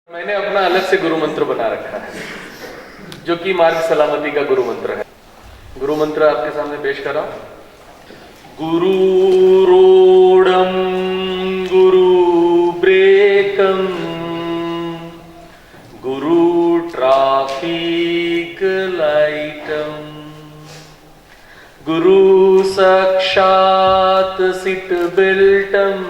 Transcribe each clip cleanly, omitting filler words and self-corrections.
मैंने अपना अलग से गुरु मंत्र बना रखा है जो कि मार्ग सलामती का गुरु मंत्र है। गुरु मंत्र आपके सामने पेश करा। गुरुरोढ़ं गुरु ब्रेकम गुरु ट्राफिक लाइटम गुरु साक्षात सीट बेल्टम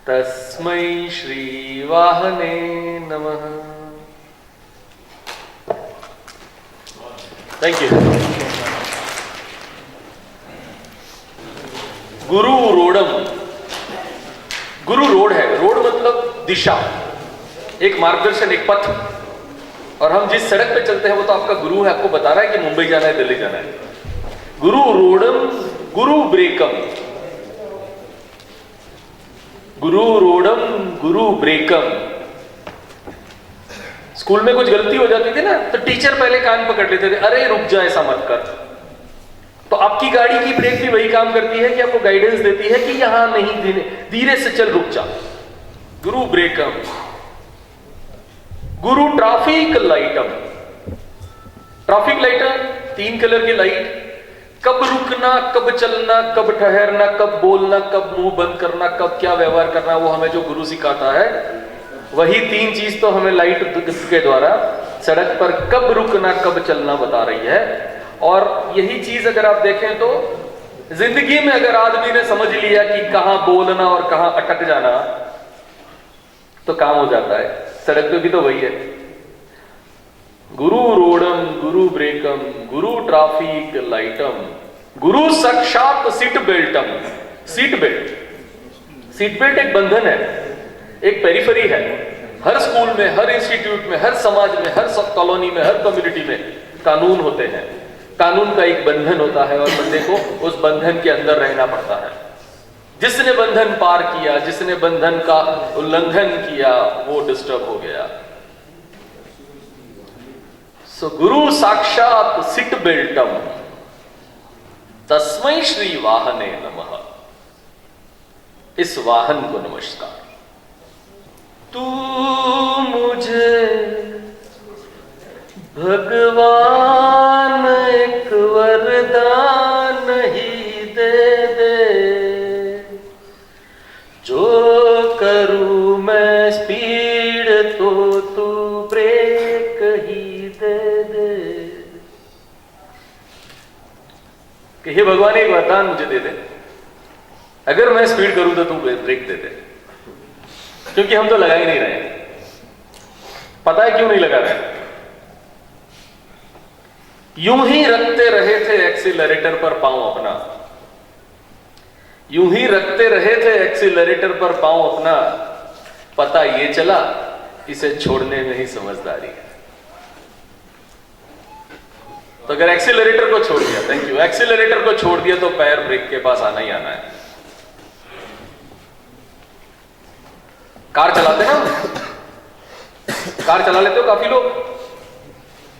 तस्मै श्री वाहने नमः। Thank you. Guru Rodham, Guru road है। रोड मतलब दिशा, एक मार्गदर्शन, एक पथ। और हम जिस सड़क पे चलते हैं वो तो आपका गुरु है, आपको बता रहा है कि मुंबई जाना है, दिल्ली जाना है। गुरु रोडम गुरु ब्रेकम, गुरु रोडम गुरु ब्रेकम। स्कूल में कुछ गलती हो जाती थी ना तो टीचर पहले कान पकड़ लेते थे, अरे रुक जा, ऐसा मत कर। तो आपकी गाड़ी की ब्रेक भी वही काम करती है कि आपको गाइडेंस देती है कि यहां नहीं, धीरे से चल, रुक जा। गुरु ब्रेकम। गुरु ट्रैफिक लाइटम, ट्रैफिक लाइटर, 3 कलर की लाइट। कब रुकना, कब चलना, कब ठहरना, कब बोलना, कब मुंह बंद करना, कब क्या व्यवहार करना, वो हमें जो गुरु सिखाता है वही 3 चीज तो हमें लाइट के द्वारा सड़क पर कब रुकना, कब चलना बता रही है। और यही चीज अगर आप देखें तो जिंदगी में अगर आदमी ने समझ लिया कि कहां बोलना और कहां अटक जाना तो काम हो जाता है। सड़क पे भी तो वही है। गुरु रोडम गुरु ब्रेकम गुरु ट्रैफिक लाइटम गुरु साक्षात सीट बेल्टम। सीट बेल्ट, सीट बेल्ट एक बंधन है, एक पेरिफेरी है। हर स्कूल में, हर इंस्टीट्यूट में, हर समाज में, हर सब कॉलोनी में, हर कम्युनिटी में कानून होते हैं। कानून का एक बंधन होता है और बंदे को उस बंधन के अंदर रहना पड़ता है। जिसने बंधन पार किया, जिसने बंधन का उल्लंघन किया, वो डिस्टर्ब हो गया। सो गुरु साक्षात सीट बेल्टम तस्मै श्री वाहने नमः। इस वाहन को नमस्कार। तू मुझे भगवान एक वरदान ही दे दे, जो करूं मैं स्पीड तो तू ब्रेक ही दे दे। कि हे भगवान एक वरदान मुझे दे दे, अगर मैं स्पीड करूं तो तू ब्रेक दे दे। क्योंकि हम तो लगा ही नहीं रहे। पता है क्यों नहीं लगा रहे? यूं ही रखते रहे थे एक्सीलरेटर पर पांव अपना, यूं ही रखते रहे थे एक्सीलरेटर पर पांव अपना। पता ये चला इसे छोड़ने में ही समझदारी है। तो अगर एक्सीलरेटर को छोड़ दिया, थैंक यू, एक्सीलरेटर को छोड़ दिया तो पैर ब्रेक के पास आना ही आना है। कार चलाते ना, कार चला लेते हो काफी लोग।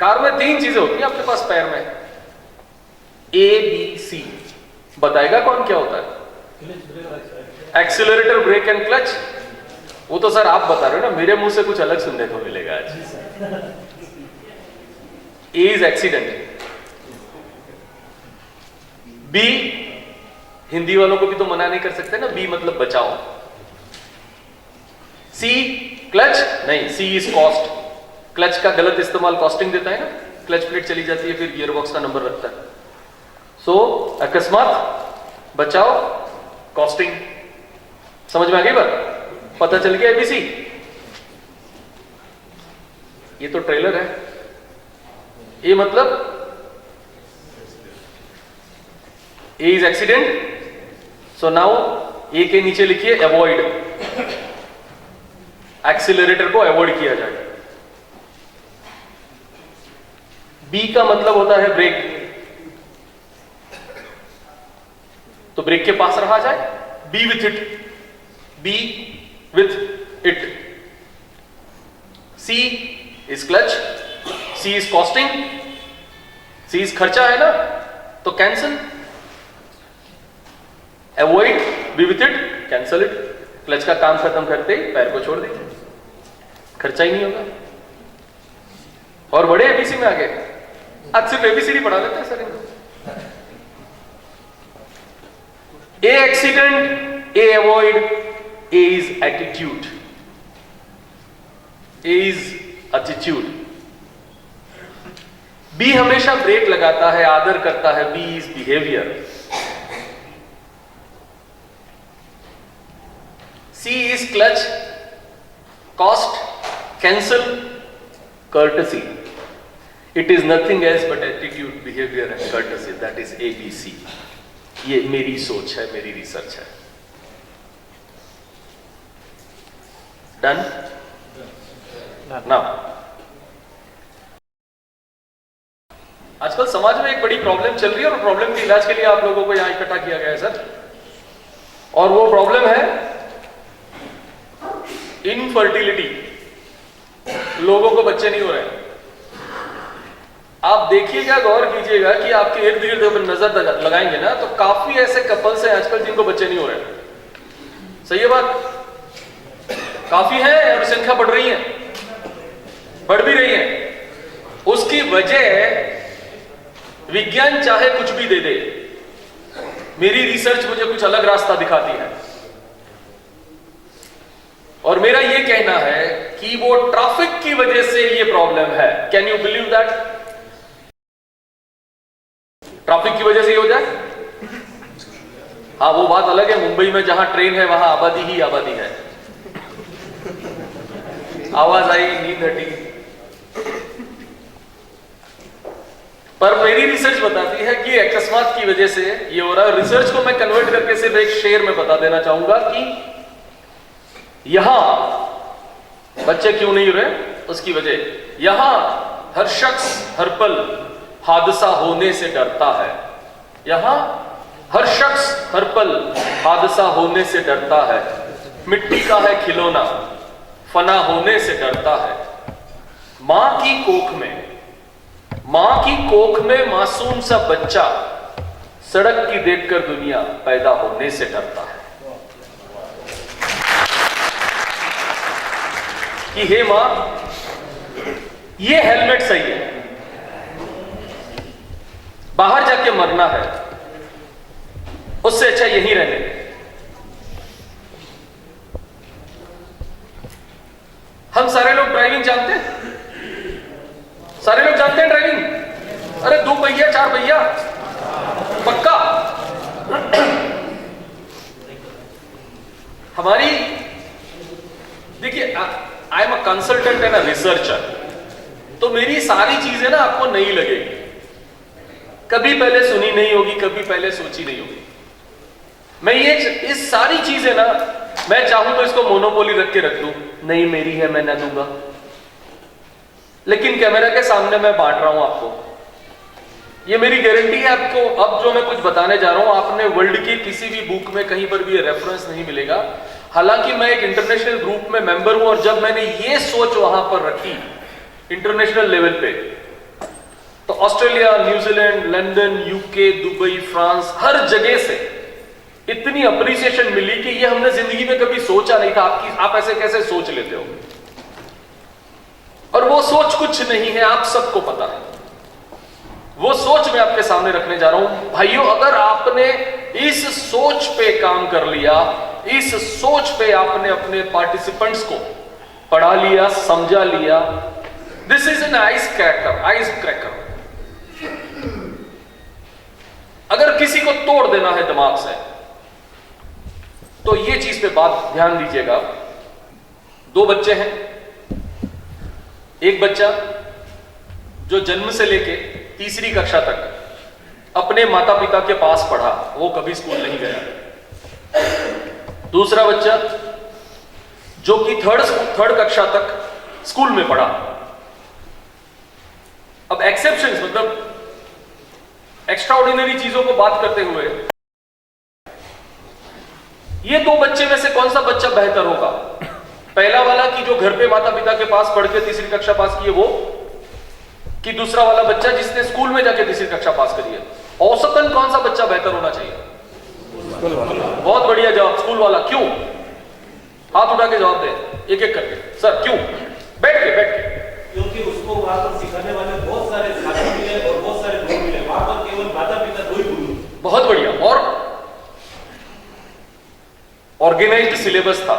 कार में 3 चीजें होती हैं आपके पास पैर में, ABC। बताएगा कौन क्या होता है? Accelerator, brake and clutch. वो तो सर आप बता रहे हो ना, मेरे मुंह से कुछ अलग सुनने को मिलेगा आज। A is accident. B, Hindi वालों को भी तो मना नहीं कर सकते ना, B मतलब बचाओ। C क्लच नहीं, C इज कॉस्ट। क्लच का गलत इस्तेमाल कॉस्टिंग देता है ना, क्लच प्लेट चली जाती है, फिर गियरबॉक्स का नंबर रखता है। सो अकस्मात, बचाओ, कॉस्टिंग। समझ में आ गई बात? पता चल गया ABC? ये तो ट्रेलर है। ये मतलब A is accident. So now A के नीचे लिखिए अवॉइड। एक्सीलरेटर को अवॉइड किया जाए। B का मतलब होता है ब्रेक, तो ब्रेक के पास रहा जाए। B with it, B with it. C is clutch, C is costing, C is खर्चा है ना, तो cancel. Avoid, B with it, cancel it. Clutch का काम खत्म करते ही पैर को छोड़ दीजिए। खर्चा ही नहीं होगा। और बड़े एबीसी में आ गए, आज सिर्फ एबीसीडी पढ़ा देते हैं सर इनको। A accident, A avoid, A is attitude, A is attitude. B हमेशा ब्रेक लगाता है, आदर करता है, B is behaviour. C is clutch, coast, cancel, courtesy. It is nothing else but attitude, behavior and courtesy. That is ABC. ये मेरी सोच है, मेरी रिसर्च है। Done? Now, आजकल समाज में एक बड़ी प्रॉब्लम चल रही है और प्रॉब्लम के इलाज के लिए आप लोगों को यहां इकट्ठा किया गया है सर। और वो प्रॉब्लम है इनफर्टिलिटी। लोगों को बच्चे नहीं हो रहे हैं। आप देखिएगा, गौर कीजिएगा कि आपके इर्द गिर्द अगर नजर लगाएंगे ना तो काफी ऐसे कपल्स हैं आजकल जिनको बच्चे नहीं हो रहे। सही है बात? काफी है और संख्या बढ़ रही है, बढ़ भी रही है। उसकी वजह विज्ञान चाहे कुछ भी दे दे, मेरी रिसर्च मुझे कुछ अलग रास्ता दिखाती है। और मेरा यह कहना है कि वो ट्रैफिक की वजह से ये प्रॉब्लम है। Can you believe that? Traffic की वजह से ही हो जाए? हाँ, वो बात अलग है। मुंबई में जहां ट्रेन है वहां आबादी ही आबादी है। आवाज आई, नींद हटी। पर मेरी रिसर्च बताती है कि अकस्मात की वजह से ये हो रहा है। रिसर्च को मैं कन्वर्ट करके सिर्फ एक शेर में बता देना चाहूंगा कि यहां बच्चे क्यों नहीं हो रहे, उसकी वजह यहां हर शख्स हर पल हादसा होने से डरता है। यहां हर शख्स हर पल हादसा होने से डरता है। मिट्टी का है खिलौना, फना होने से डरता है। मां की कोख में मासूम सा बच्चा सड़क की देखकर दुनिया पैदा होने से डरता है कि हे मां, ये हेलमेट सही है, बाहर जाके मरना है, उससे अच्छा यहीं रहने दे। हम सारे लोग ड्राइविंग जानते हैं, सारे लोग जानते हैं ड्राइविंग। अरे 2 पहिया 4 पहिया पक्का। हमारी देखिए, I am a consultant and a researcher, तो मेरी सारी चीजें ना आपको नहीं लगेगी, कभी पहले सुनी नहीं होगी, कभी पहले सोची नहीं होगी। मैं ये इस सारी चीजें ना, मैं चाहूं तो इसको मोनोपोली रख के रख दूं, नहीं मेरी है मैं ना दूंगा, लेकिन कैमरा के सामने मैं बांट रहा हूं आपको। ये मेरी गारंटी है आपको। अब जो मैं कुछ बताने जा रहा हूं, आपने वर्ल्ड की किसी भी बुक में कहीं पर भी रेफरेंस नहीं मिलेगा। हालांकि मैं एक इंटरनेशनल ग्रुप में मेंबर हूं, और जब मैंने ये सोच वहां पर रखी इंटरनेशनल लेवल पे, तो Australia, New Zealand, London, UK, Dubai, France, हर जगह से इतनी अप्रिसिएशन मिली कि ये हमने जिंदगी में कभी सोचा नहीं था। आप ऐसे कैसे सोच लेते हो? और वो सोच कुछ नहीं है, आप सबको पता है। वो सोच मैं आपके सामने रखने जा रहा हूं। भाइयों, अगर आपने इस सोच पे काम कर लिया, इस सोच पे आपने अपने पार्टिसिपेंट्स को पढ़ा लिया, समझा लिया, this is an ice cracker. अगर किसी को तोड़ देना है दिमाग से, तो ये चीज पे बात ध्यान दीजिएगा। 2 बच्चे हैं। एक बच्चा जो जन्म से लेके तीसरी कक्षा तक अपने माता पिता के पास पढ़ा, वो कभी स्कूल नहीं गया। दूसरा बच्चा जो कि थर्ड कक्षा तक स्कूल में पढ़ा। अब एक्सेप्शंस, मतलब एक्स्ट्राऑर्डिनरी चीजों को बात करते हुए, ये 2 बच्चे में से कौन सा बच्चा बेहतर होगा? पहला वाला कि जो घर पे माता पिता के पास पढ़ के तीसरी कक्षा पास किए वो, कि दूसरा वाला बच्चा जिसने स्कूल में जाके तीसरी कक्षा पास करी है? औसतन कौन सा बच्चा बेहतर होना चाहिए? स्कूल वाला। बहुत बढ़िया जवाब, स्कूल वाला। क्यों? हाथ उठा के जवाब दे, एक एक करके। सर क्यों? बैठ के क्योंकि उसको वहां पर सिखाने वाले बहुत सारे साथी मिले और बहुत सारे लोग मिले, वहां पर केवल माता पिता दो ही गुरु। बहुत बढ़िया। और ऑर्गेनाइज्ड सिलेबस था,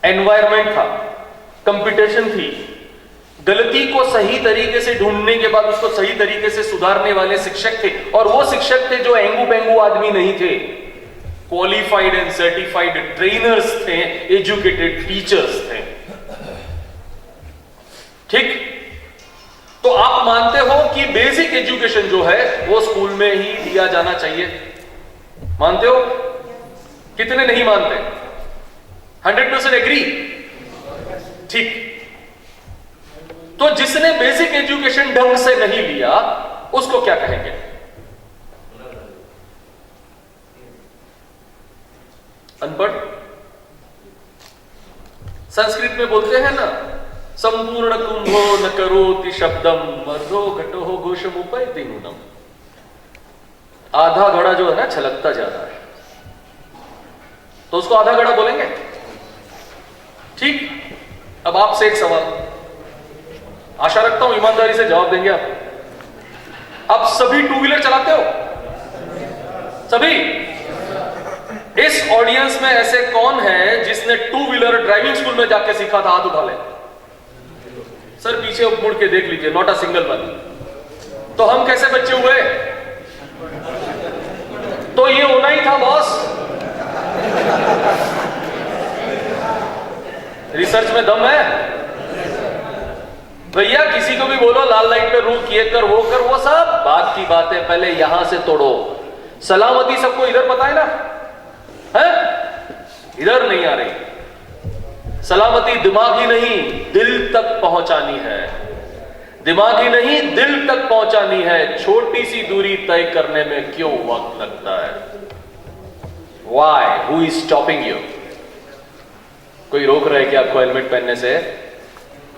एनवायरमेंट था, कंपटीशन थी, गलती को सही तरीके से ढूंढने के बाद उसको सही तरीके से सुधारने वाले शिक्षक थे। और वो शिक्षक थे जो एंगू बेंगू आदमी नहीं थे, क्वालिफाइड एंड सर्टिफाइड ट्रेनर्स थे, एजुकेटेड टीचर्स थे। ठीक? तो आप मानते हो कि बेसिक एजुकेशन जो है वो स्कूल में ही दिया जाना चाहिए? मानते हो? कितने नहीं मानते? 100% एग्री? ठीक। तो जिसने बेसिक एजुकेशन ढंग से नहीं लिया उसको क्या कहेंगे? अनपढ़। संस्कृत में बोलते हैं ना, संपूर्ण कुंभो न करोति शब्दम मर्दो घटो घोषम उपैति नूनम। आधा घड़ा जो है ना छलकता जा रहा है, तो उसको आधा घड़ा बोलेंगे? ठीक। अब आपसे एक सवाल, आशा रखता हूं ईमानदारी से जवाब देंगे आप। आप सभी टू व्हीलर चलाते हो? सभी? इस ऑडियंस में ऐसे कौन है जिसने टू व्हीलर ड्राइविंग स्कूल में जाके सीखा था? हाथ उठा ले। सर पीछे मुड़ के देख लीजिए, नॉट अ सिंगल वन। तो हम कैसे बच्चे हुए? तो ये होना ही था बॉस। रिसर्च में दम है भैया। किसी को भी बोलो लाल लाइट पे रुक, ये कर वो कर, वो सब बात की बात है, पहले यहां से तोड़ो। सलामती सबको इधर पता है ना? है? इधर नहीं आ रही सलामती। दिमाग ही नहीं दिल तक पहुंचानी है, दिमाग ही नहीं दिल तक पहुंचानी है। छोटी सी दूरी तय करने में क्यों वक्त लगता है? Why? Who is stopping you? कोई रोक रहा है कि आपको हेलमेट पहनने से,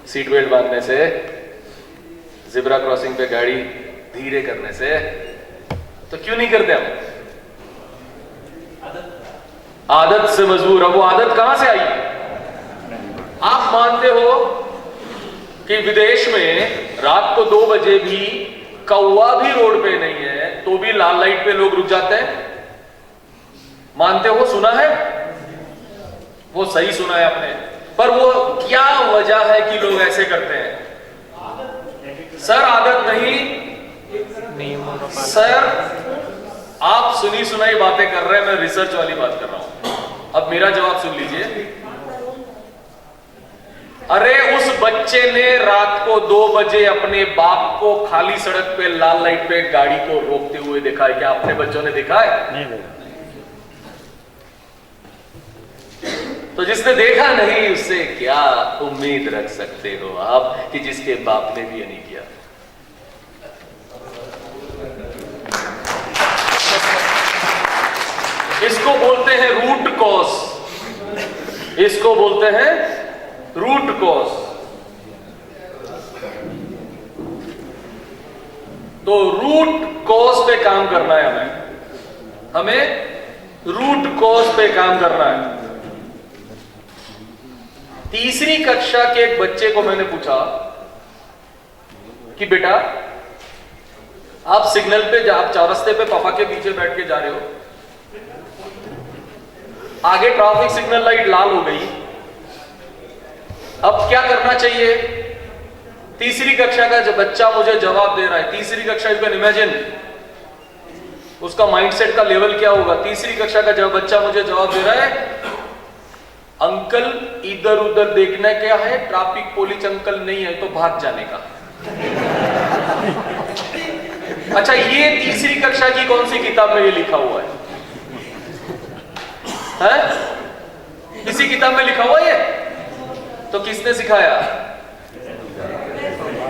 सीट बेल्ट बांधने से, जिब्रा क्रॉसिंग पे गाड़ी धीरे करने से? तो क्यों नहीं करते हम? आदत से मजबूर। अब वो आदत कहां से आई? आप मानते हो कि विदेश में रात को 2 बजे भी कौवा भी रोड पे नहीं है तो भी लाल लाइट पे लोग रुक जाते हैं? मानते हो? सुना है? वो सही सुना है आपने। पर वो क्या वजह है कि लोग ऐसे करते हैं? सर आदत नहीं सर, आप सुनी सुनाई बातें कर रहे हैं, मैं रिसर्च वाली बात कर रहा हूं। अब मेरा जवाब सुन लीजिए। अरे उस बच्चे ने रात को 2 बजे अपने बाप को खाली सड़क पे लाल लाइट पे गाड़ी को रोकते हुए देखा है क्या? अपने बच्चों ने देखा है? नहीं। तो जिसने देखा नहीं उससे क्या उम्मीद रख सकते हो आप कि जिसके बाप ने भी ये नहीं किया? इसको बोलते हैं रूट कॉज। इसको बोलते हैं रूट कॉज। तो रूट कॉज पे काम करना है हमें रूट कॉज पे काम करना है। तीसरी कक्षा के एक बच्चे को मैंने पूछा कि बेटा आप सिग्नल पे आप चौरस्ते पे पापा के पीछे बैठ के जा रहे हो, आगे ट्रैफिक सिग्नल लाइट लाल हो गई, अब क्या करना चाहिए? तीसरी कक्षा का जो बच्चा मुझे जवाब दे रहा है, तीसरी कक्षा, यू कैन इमेजिन उसका माइंडसेट का लेवल क्या होगा। तीसरी कक्षा का जब बच्चा मुझे जवाब दे रहा है, अंकल इधर उधर देखना क्या है, ट्रैफिक पुलिस अंकल नहीं है तो भाग जाने का। अच्छा, ये तीसरी कक्षा की कौन सी किताब में ये लिखा हुआ है? किसी किताब में लिखा हुआ है? तो किसने सिखाया?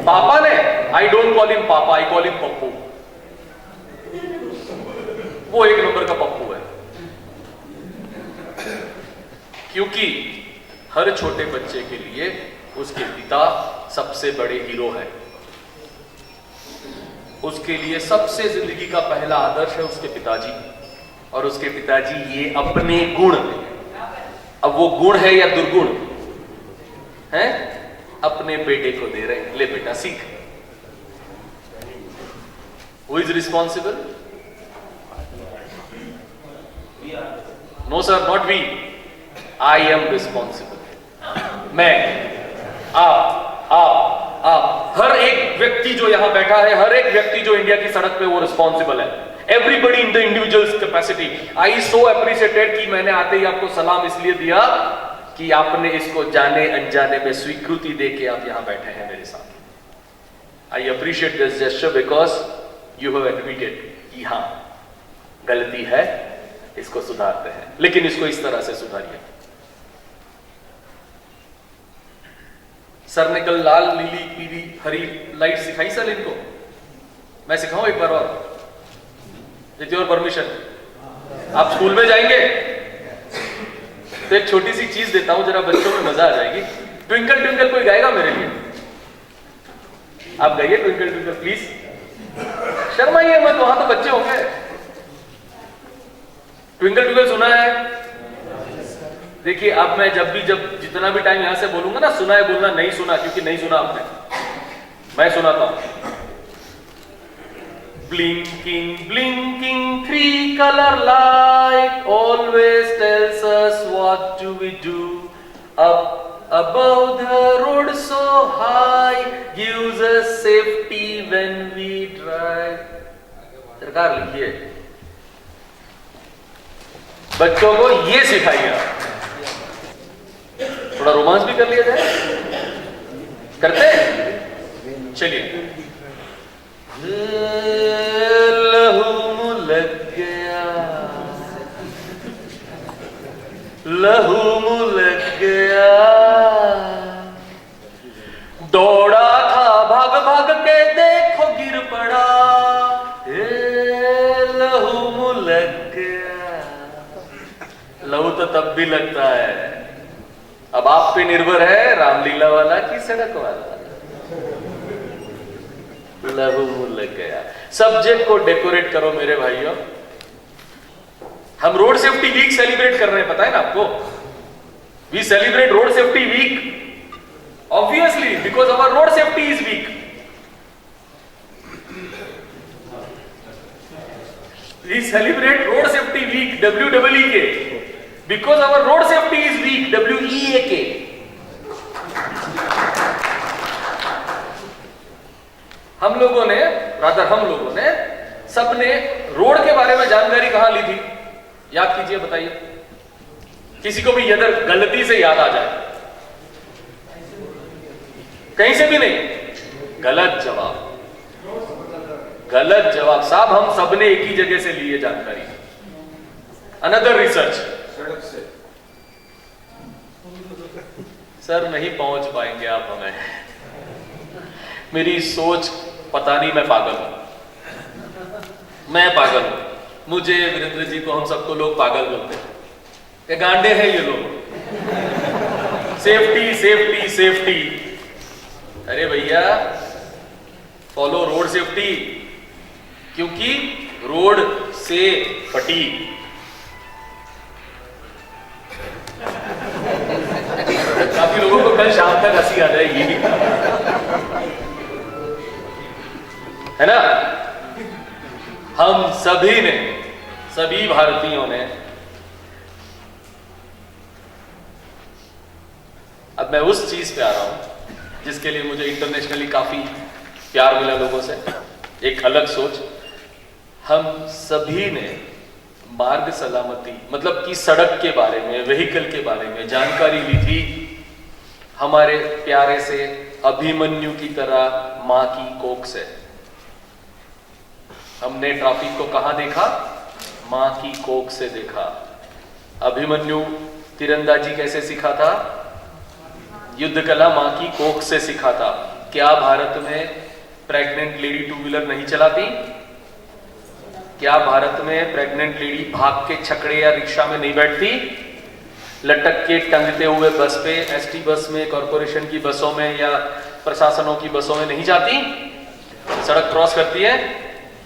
पापा ने। आई डोंट कॉल हिम पापा, आई कॉल हिम पप्पू। वो 1 नंबर का पप्पू है, क्योंकि हर छोटे बच्चे के लिए उसके पिता सबसे बड़े हीरो है। उसके लिए सबसे जिंदगी का पहला आदर्श है उसके पिताजी, और उसके पिताजी ये अपने गुण, अब वो गुण है या दुर्गुण है, अपने बेटे को दे रहे हैं, ले बेटा सीख। Who is responsible? No sir, not we. I am responsible. मैं, आप, हर एक व्यक्ति जो यहां बैठा है, हर एक व्यक्ति जो इंडिया की सड़क पे, वो रिस्पॉन्सिबल है। Everybody in the individuals capacity. I so appreciated कि मैंने आते ही आपको सलाम इसलिए दिया कि आपने इसको जाने अनजाने में स्वीकृति दे के आप यहां बैठे हैं मेरे साथ। I appreciate this gesture because you have admitted कि हां गलती है, इसको सुधारते हैं, लेकिन इसको इस तरह से सुधारिए। सर ने कल लाल, नीली, पीली, हरी लाइट सिखाई सर इनको। मैं सिखाऊं एक बार और, विद योर परमिशन। आप स्कूल में जाएंगे तो एक छोटी सी चीज देता हूं, जरा बच्चों में मजा आ जाएगी। ट्विंकल ट्विंकल कोई गाएगा मेरे लिए? आप गाइए ट्विंकल ट्विंकल प्लीज। शर्माइए मत, वहां तो बच्चे होंगे। ट्विंकल ट्विंकल सुना है? देखिए अब मैं जब जितना भी टाइम यहां से बोलूंगा ना, सुना है बोलना, नहीं सुना क्योंकि नहीं सुना आपने, मैं सुनाता हूं। Blinking, blinking, three-color light always tells us what do we do. Up above the road so high gives us safety when we drive. सरकार लिखिए, बच्चों को ये सिखाइए। थोड़ा रोमांस भी कर लिया जाए, करते? चलिए। लहू लग गया, लहू लग गया, दौड़ा था भाग भाग के देखो गिर पड़ा, लहू लग गया। लहू तो तब भी लगता है, अब आप पे निर्भर है रामलीला वाला की सड़क वाला। लहू लग गया। सब्जेक्ट को डेकोरेट करो मेरे भाइयों। हम रोड सेफ्टी वीक सेलिब्रेट कर रहे हैं, पता है ना आपको? We celebrate road safety week obviously because our road safety is weak. We celebrate road safety week WEEK because our road safety is weak WEAK। हम लोगों ने सबने रोड के बारे में जानकारी कहां ली थी? याद कीजिए, बताइए। किसी को भी अगर गलती से याद आ जाए, कहीं से भी नहीं, गलत जवाब साहब, हम सबने एक ही जगह से ली है जानकारी। Another research. सर नहीं पहुंच पाएंगे आप हमें। मेरी सोच, पता नहीं, मैं पागल हूं। मुझे, वीरेंद्र जी को, हम सबको लोग पागल बोलते हैं। ये गांडे हैं ये लोग। Safety safety safety. अरे भैया, फॉलो रोड सेफ्टी, क्योंकि रोड से फटी। काफी लोगों को कल शाम तक हंसी आ जाएगी, है ना? हम सभी ने, सभी भारतीयों ने, अब मैं उस चीज पे आ रहा हूं जिसके लिए मुझे इंटरनेशनली काफी प्यार मिला लोगों से, एक अलग सोच। हम सभी ने मार्ग सलामती, मतलब कि सड़क के बारे में, व्हीकल के बारे में जानकारी ली थी हमारे प्यारे से अभिमन्यु की तरह मां की कोख से। हमने ट्रैफिक को कहां देखा? मां की कोख से देखा। अभिमन्यु तीरंदाजी कैसे सीखा था? युद्ध कला मां की कोख से सीखा था। क्या भारत में प्रेग्नेंट लेडी टू व्हीलर नहीं चलाती? क्या भारत में प्रेग्नेंट लेडी भाग के छकड़े या रिक्शा में नहीं बैठती? लटक के टंगते हुए बस पे, एसटी बस में, कॉरपोरेशन की बसों में या प्रशासनों की बसों में नहीं जाती? सड़क क्रॉस करती है,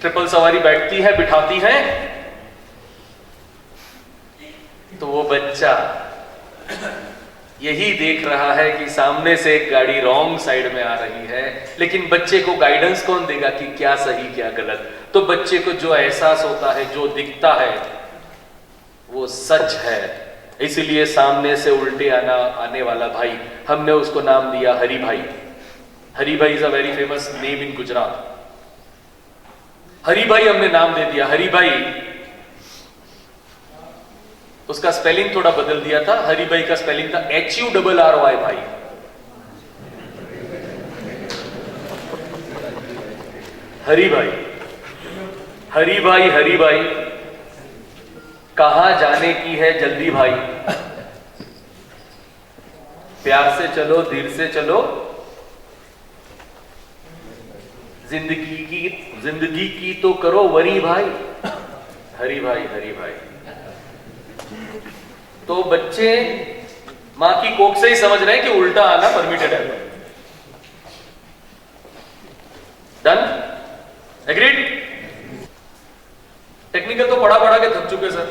ट्रिपल सवारी बैठती है, बिठाती है, तो वो बच्चा यही देख रहा है कि सामने से एक गाड़ी रॉन्ग साइड में आ रही है, लेकिन बच्चे को गाइडेंस कौन देगा कि क्या सही क्या गलत? तो बच्चे को जो एहसास होता है, जो दिखता है, वो सच है। इसलिए सामने से उल्टे आने वाला भाई, हमने उसको नाम दिया हरि भाई। हरि भाई is a very famous name in Gujarat. Hari भाई हमने नाम दे दिया। हरि भाई, उसका स्पेलिंग थोड़ा बदल दिया था। हरि भाई का स्पेलिंग था HURRY भाई। हरि भाई, हरि भाई, हरि भाई, कहां जाने की है जल्दी भाई? प्यार से चलो, धीरे से चलो, जिंदगी की तो करो वरी भाई। हरि भाई, हरि भाई। तो बच्चे मां की कोख से ही समझ रहे हैं कि उल्टा आना परमिटेड है। डन? एग्रीड? टेक्निकल तो पढ़ा के थक चुके सर।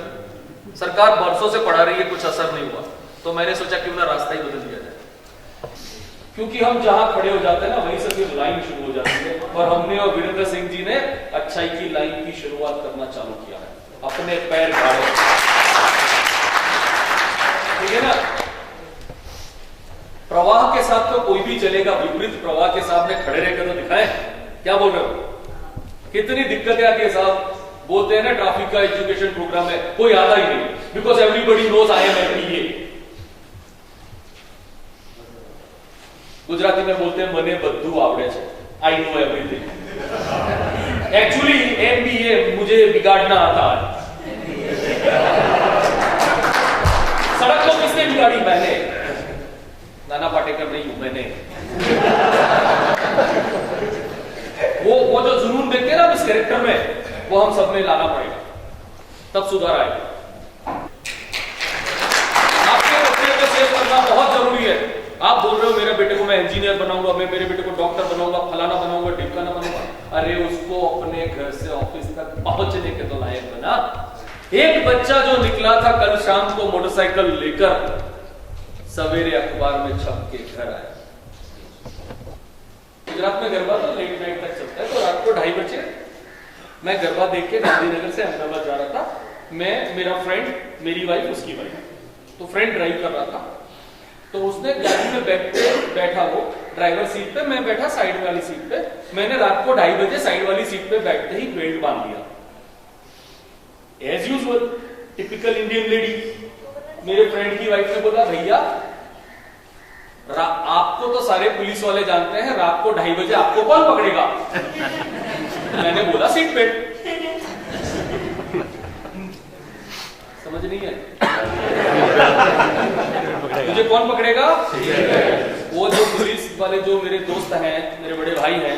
सरकार बरसों से पढ़ा रही है, कुछ असर नहीं हुआ। तो मैंने सोचा क्यों ना रास्ता ही बदल दिया जाए, क्योंकि हम जहां खड़े हो जाते हैं ना, वहीं से फिर लाइन शुरू हो जाती है। और हमने और वीरेंद्र सिंह जी ने अच्छाई की लाइन की शुरुआत करना चालू किया है। अपने पैर गाड़ो, ठीक है ना? प्रवाह के साथ तो कोई भी चलेगा, विपरीत प्रवाह के सामने खड़े रहकर तो दिखाएं। क्या बोल रहे हो? कितनी दिक्कतें आती है साहब। बोलते हैं ना ट्रैफिक का एजुकेशन प्रोग्राम है, कोई आता ही नहीं, because everybody knows I am every. Gujarati में बोलते हैं मने बद्धू आवड़े छे, I know everything. Actually MBA मुझे बिगाड़ना आता है। सड़क को किसने बिगाड़ी? मैंने। नाना पाटेकर नहीं हूं, मैंने। वो जो जुनून देखते हैं ना इस कैरेक्टर में, वो हम सब में लाना पड़ेगा, तब सुधार आएगा। आपके बच्चे को सेव करना बहुत जरूरी है। आप बोल रहे हो मेरे बेटे को मैं इंजीनियर बनाऊंगा, मैं मेरे बेटे को डॉक्टर बनाऊंगा, फलाना बनाऊंगा, ढिमकाना बनाऊंगा। अरे उसको अपने घर से ऑफिस तक पहुंचने के तो लायक बना। एक बच्चा जो निकला था कल शाम को मोटरसाइकिल लेकर, सवेरे अखबार में छप के घर आया। गुजरात में गरबा तो लेट नाइट तक चलता है, तो रात को 2:30 बजे मैं गरबा देख के गांधीनगर से अहमदाबाद जा रहा था। मैं, मेरा फ्रेंड, मेरी वाइफ, उसकी वाइफ। तो फ्रेंड ड्राइव कर रहा था, तो उसने गाड़ी में बैठा, वो ड्राइवर सीट पे, मैं बैठा साइड वाली सीट पे। मैंने रात को 2:30 बजे साइड वाली सीट पे बैठते ही बेल्ट बांध दिया, as usual, typical Indian lady. मेरे फ्रेंड की वाइफ ने बोला, भैया आपको तो सारे पुलिस वाले जानते हैं, रात को 2:30 बजे आपको कौन पकड़ेगा? मैंने बोला सीट बेल्ट। समझ नहीं है? मुझे कौन पकड़ेगा? वो जो पुलिस वाले जो मेरे दोस्त हैं, मेरे बड़े भाई हैं,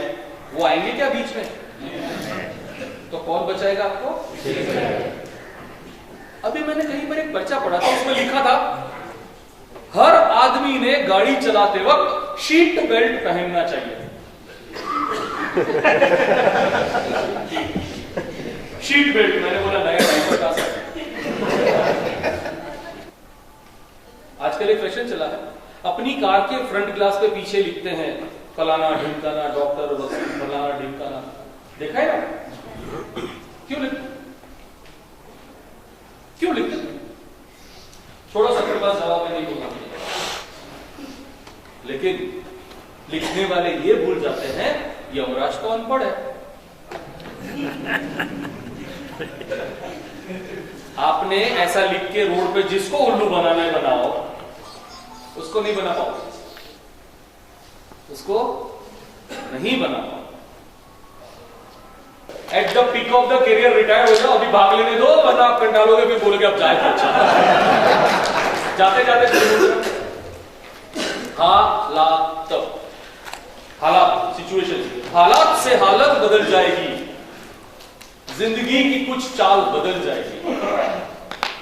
वो आएंगे क्या बीच में? तो कौन बचाएगा आपको? अभी मैंने कहीं पर एक पर्चा पढ़ा था, उसमें लिखा था हर आदमी ने गाड़ी चलाते वक्त सीट बेल्ट पहनना चाहिए। Seat belt. मैंने बोला नया ड्राइवर का आजकल एक फैशन चला है, अपनी कार के फ्रंट ग्लास पे पीछे लिखते हैं फलाना ढिमकाना डॉक्टर वकील फलाना ढिमकाना। देखा है ना? क्यों लिखते? थोड़ा सा मेरे पास जवाब नहीं होगा, लेकिन लिखने वाले ये भूल जाते हैं यमराज तो अनपढ़ है। आपने ऐसा लिख के रोड पे जिसको उल्लू बनाना है बनाओ, उसको नहीं बना पाओ, उसको नहीं बना पाओ। At the peak of the career retire हो जाओ, अभी भाग लेने दो, वरना आप कंटालोगे, फिर बोलोगे अब जाए तो अच्छा। जाते जाते हालात सिचुएशन, हालात से हालत बदल जाएगी, जिंदगी की कुछ चाल बदल जाएगी।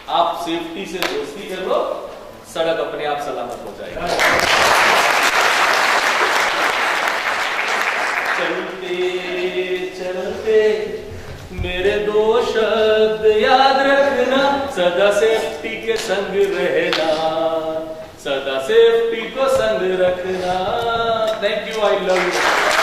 आप सेफ्टी से दोस्ती कर लो, सड़क अपने आप सलामत हो जाएगी। चलते चलते मेरे 2 शब्द याद रखना, सदा सेफ्टी के संग रहना, सदा सेफ्टी को संग रखना। Thank you, I love you.